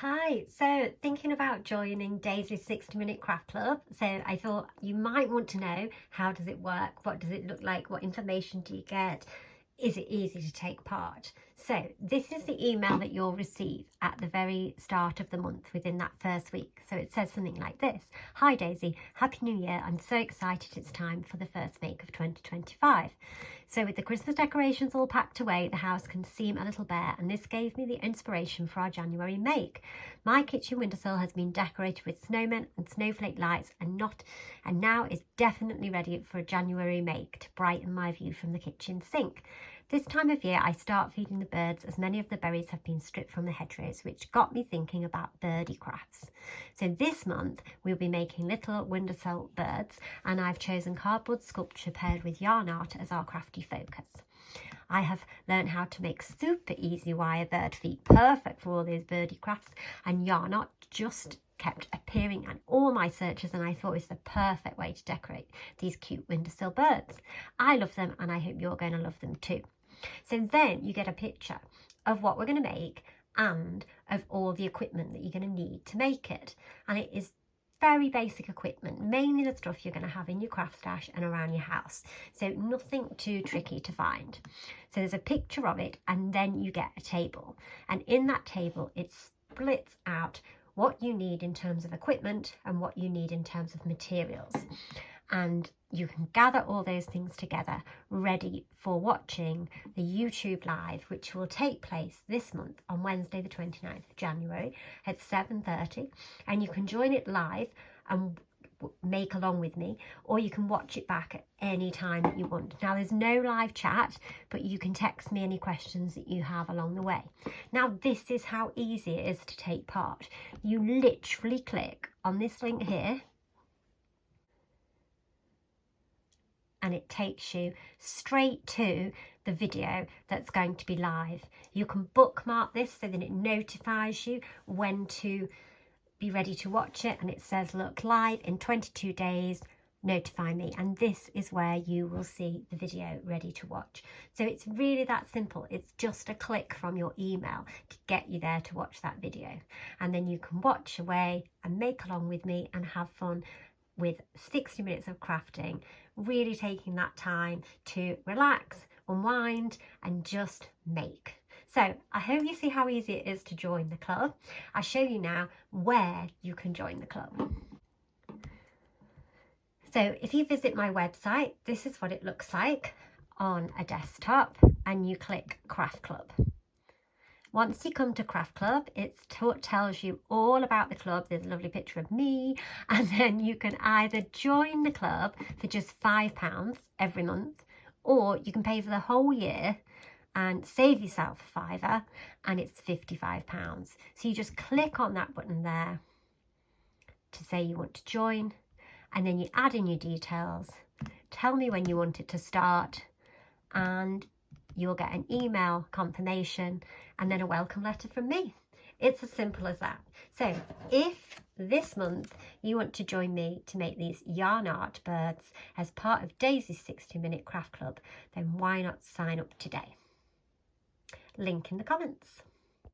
Hi, so thinking about joining Daisy's 60-minute craft club. So I thought you might want to know, how does it work? What does it look like? What information do you get? Is it easy to take part? So this is the email that you'll receive at the very start of the month within that first week. So it says something like this. Hi Daisy, Happy New Year. I'm so excited it's time for the first make of 2025. So with the Christmas decorations all packed away, the house can seem a little bare, and this gave me the inspiration for our January make. My kitchen windowsill has been decorated with snowmen and snowflake lights and now is definitely ready for a January make to brighten my view from the kitchen sink. This time of year I start feeding the birds as many of the berries have been stripped from the hedgerows, which got me thinking about birdie crafts. So this month we'll be making little windowsill birds, and I've chosen cardboard sculpture paired with yarn art as our crafty focus. I have learned how to make super easy wire bird feet, perfect for all those birdie crafts, and yarn art just kept appearing in all my searches, and I thought it was the perfect way to decorate these cute windowsill birds. I love them and I hope you're going to love them too. So then you get a picture of what we're going to make and of all the equipment that you're going to need to make it. And it is very basic equipment, mainly the stuff you're going to have in your craft stash and around your house. So nothing too tricky to find. So there's a picture of it, and then you get a table. And in that table, it splits out what you need in terms of equipment and what you need in terms of materials. And you can gather all those things together ready for watching the YouTube live, which will take place this month on Wednesday the 29th of January at 7:30, and you can join it live and make along with me, or you can watch it back at any time that you want. Now there's no live chat, but you can text me any questions that you have along the way. Now this is how easy it is to take part. You literally click on this link here and it takes you straight to the video that's going to be live. You can bookmark this so that it notifies you when to be ready to watch it, and it says, look, live in 22 days, notify me. And this is where you will see the video ready to watch. So it's really that simple. It's just a click from your email to get you there to watch that video, and then you can watch away and make along with me and have fun with 60 minutes of crafting, really taking that time to relax, unwind, and just make. So I hope you see how easy it is to join the club. I'll show you now where you can join the club. So if you visit my website, this is what it looks like on a desktop, and you click Craft Club. Once you come to Craft Club, it tells you all about the club. There's a lovely picture of me, and then you can either join the club for just £5 every month, or you can pay for the whole year and save yourself a fiver, and it's £55. So you just click on that button there to say you want to join, and then you add in your details, tell me when you want it to start, and you'll get an email confirmation and then a welcome letter from me. It's as simple as that. So if this month you want to join me to make these yarn art birds as part of Daisy's 60-minute craft club, then why not sign up today? Link in the comments.